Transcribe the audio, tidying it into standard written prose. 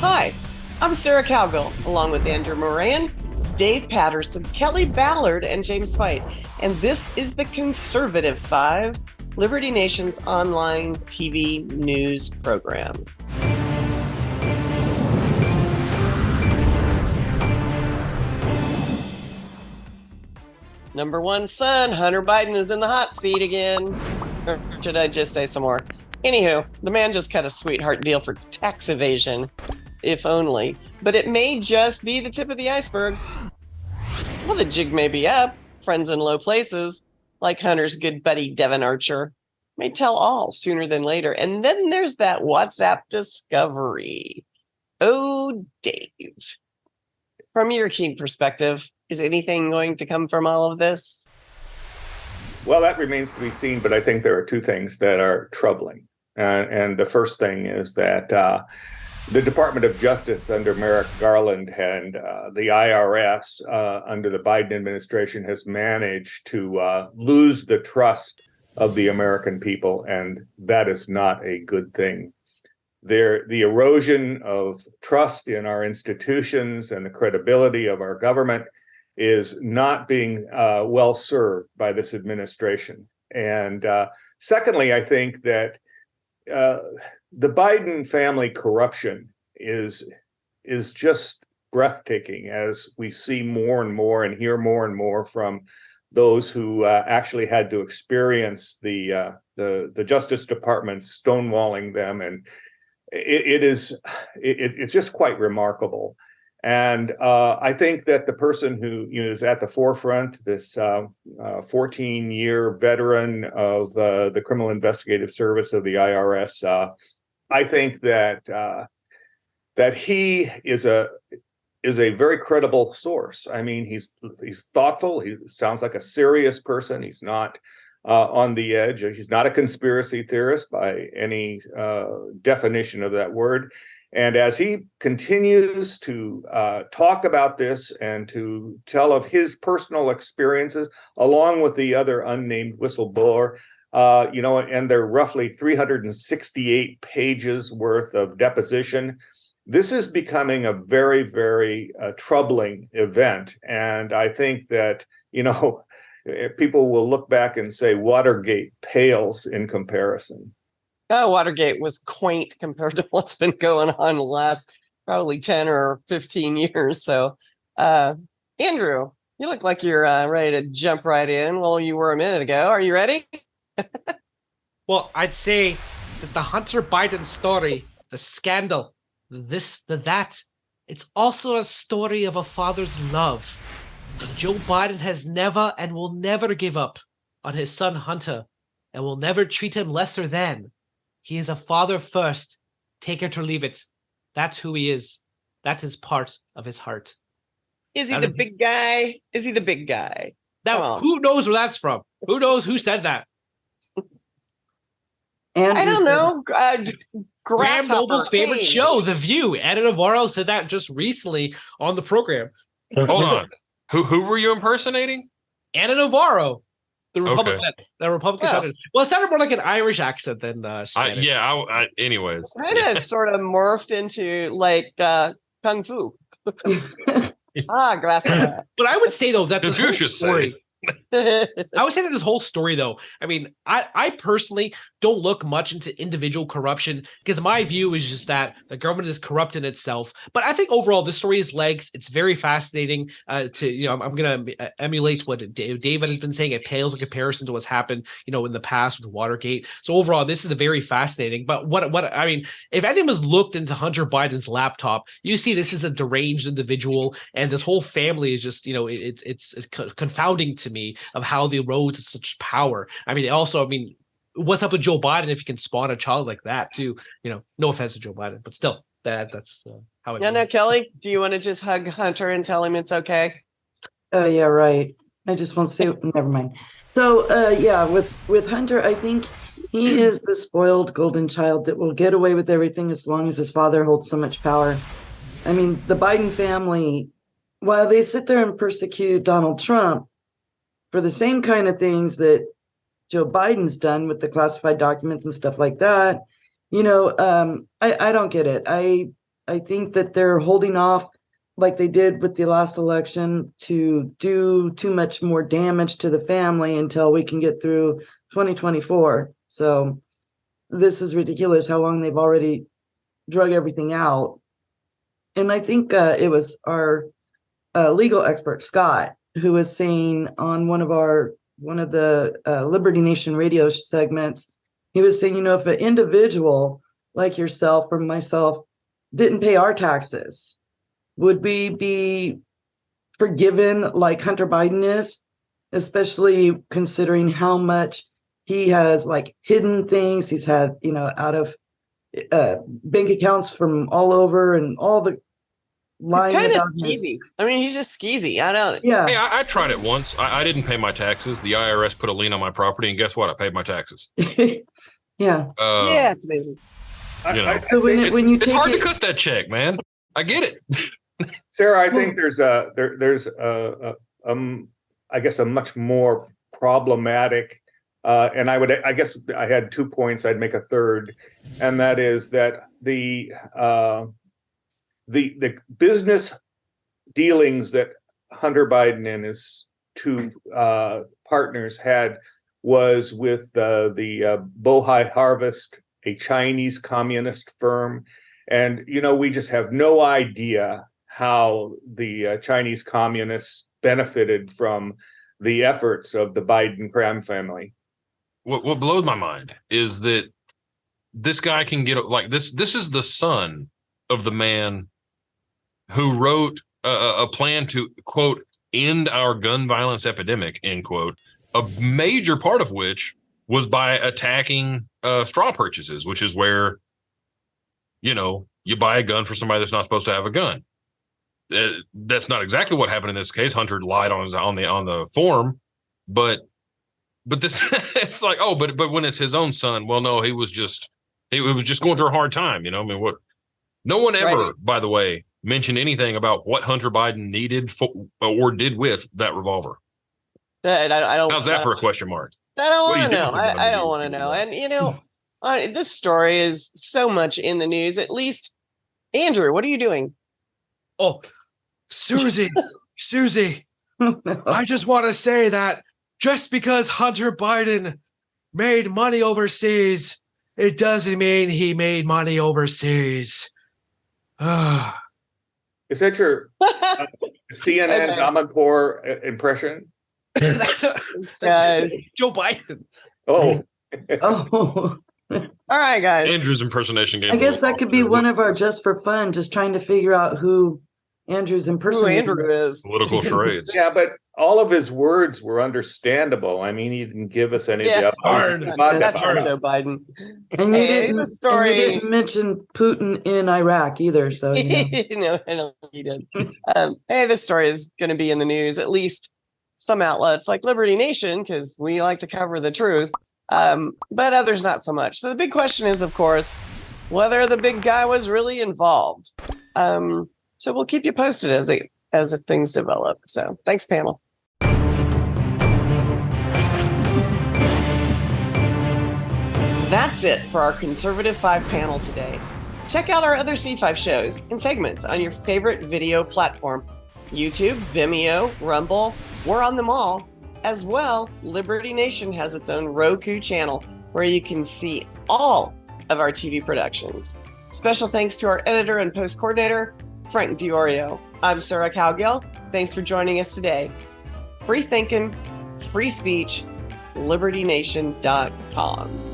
Hi, I'm Sarah Cowgill, along with Andrew Moran, Dave Patterson, Kelly Ballard, and James White. And this is the Conservative Five, Liberty Nation's online TV news program. Number one son, Hunter Biden, is in the hot seat again. Or should I just say some more? Anywho, the man just cut a sweetheart deal for tax evasion, if only. But it may just be the tip of the iceberg. Well, the jig may be up. Friends in low places, like Hunter's good buddy Devon Archer, may tell all sooner than later. And then there's that WhatsApp discovery. Oh, Dave. From your keen perspective, is anything going to come from all of this? Well, that remains to be seen, but I think there are two things that are troubling. And the first thing is that the Department of Justice under Merrick Garland and the IRS under the Biden administration has managed to lose the trust of the American people, and that is not a good thing. The erosion of trust in our institutions and the credibility of our government is not being well served by this administration. And secondly, I think that the Biden family corruption is just breathtaking as we see more and more and hear more and more from those who actually had to experience the Justice Department stonewalling them, and it's just quite remarkable. And I think that the person who is at the forefront, this 14-year veteran of the Criminal Investigative Service of the IRS, I think that he is a very credible source. I mean, he's thoughtful. He sounds like a serious person. He's not on the edge. He's not a conspiracy theorist by any definition of that word. And as he continues to talk about this and to tell of his personal experiences, along with the other unnamed whistleblower, and their roughly 368 pages worth of deposition, this is becoming a very, very troubling event. And I think that, people will look back and say Watergate pales in comparison. Oh, Watergate was quaint compared to what's been going on the last probably 10 or 15 years. So, Andrew, you look like you're ready to jump right in. Well, you were a minute ago. Are you ready? Well, I'd say that the Hunter Biden story, the scandal, that, it's also a story of a father's love. And Joe Biden has never and will never give up on his son Hunter and will never treat him lesser than. He is a father first. Take it or leave it. That's who he is. That is part of his heart. Is he the big guy? Is he the big guy? Now, who knows where that's from? Who knows who said that? I don't know. Graham Noble's favorite show, The View. Anna Navarro said that just recently on the program. Hold on. Who were you impersonating? Anna Navarro. The Republican, okay. The Republican senator. Well, it sounded more like an Irish accent than Spanish. Anyways. Kind of sort of morphed into like Kung Fu. Gracias. But I would say, though, that this whole story... Say. I would say that this whole story, though, I mean, I personally don't look much into individual corruption because my view is just that the government is corrupt in itself. But I think overall, this story has legs. It's very fascinating. I'm going to emulate what David has been saying. It pales in comparison to what's happened, in the past with Watergate. So overall, this is a very fascinating. But what I mean, if anyone's looked into Hunter Biden's laptop, you see this is a deranged individual, and this whole family is just, it's confounding to me of how they rose to such power. I mean, what's up with Joe Biden if he can spawn a child like that too? No offense to Joe Biden, but still, that's how it. Yeah, no, Kelly, do you want to just hug Hunter and tell him it's okay? Oh, yeah, right. I just won't say. Never mind. So, with Hunter, I think he is the spoiled golden child that will get away with everything as long as his father holds so much power. I mean, the Biden family, while they sit there and persecute Donald Trump for the same kind of things that Joe Biden's done with the classified documents and stuff like that, I don't get it. I think that they're holding off like they did with the last election to do too much more damage to the family until we can get through 2024. So this is ridiculous how long they've already drug everything out. And I think it was our legal expert, Scott, who was saying on one of the Liberty Nation radio segments, he was saying, if an individual like yourself or myself didn't pay our taxes, would we be forgiven like Hunter Biden is, especially considering how much he has like hidden things he's had, out of bank accounts from all over and all the lying. He's kind of skeezy. I mean, he's just skeezy. I don't. Yeah. Hey, I tried it once. I didn't pay my taxes. The IRS put a lien on my property, and guess what? I paid my taxes. Yeah. Yeah, it's amazing. So when you it's take hard it, to cut that check, man. I get it. Sarah, I think there's I guess a much more problematic, and I guess I had 2 points. I'd make a third, and that is that the business dealings that Hunter Biden and his two partners had was with the Bohai Harvest, a Chinese communist firm. And, we just have no idea how the Chinese communists benefited from the efforts of the Biden crime family. What blows my mind is that this guy can get like this. This is the son of the man who wrote a plan to, quote, end our gun violence epidemic, end quote, a major part of which was by attacking straw purchases, which is where, you buy a gun for somebody that's not supposed to have a gun. That's not exactly what happened in this case. Hunter lied on the form, but this it's like, oh, but when it's his own son, well, no, he was just going through a hard time. I mean, what? No one ever, Right. by the way, mentioned anything about what Hunter Biden needed or did with that revolver. I don't. How's that for a question mark? I don't What want do to you know. do with I it? don't want to know. And this story is so much in the news. At least, Andrew, what are you doing? Oh, Susie, I just want to say that just because Hunter Biden made money overseas, it doesn't mean he made money overseas. Is that your CNN Okay. Amanpour impression? That's Guys. Joe Biden. Oh, oh, All right, guys. Andrew's impersonation game. I guess that could be one of our just for fun, just trying to figure out who Andrew's Who impersonating. Andrew is. political charades. yeah, but all of his words were understandable. I mean, he didn't give us any Yeah, of the other that's ones. not, that's not Joe Biden. And you Hey, didn't, the story- and you didn't mention Putin in Iraq either. So No, I don't think he did. Hey, this story is going to be in the news, at least some outlets like Liberty Nation, because we like to cover the truth, but others not so much. So the big question is, of course, whether the big guy was really involved. So we'll keep you posted as things develop. So thanks, panel. That's it for our Conservative 5 panel today. Check out our other C5 shows and segments on your favorite video platform. YouTube, Vimeo, Rumble, we're on them all. As well, Liberty Nation has its own Roku channel where you can see all of our TV productions. Special thanks to our editor and post coordinator, Frank Diorio. I'm Sarah Cowgill. Thanks for joining us today. Free thinking, free speech, libertynation.com.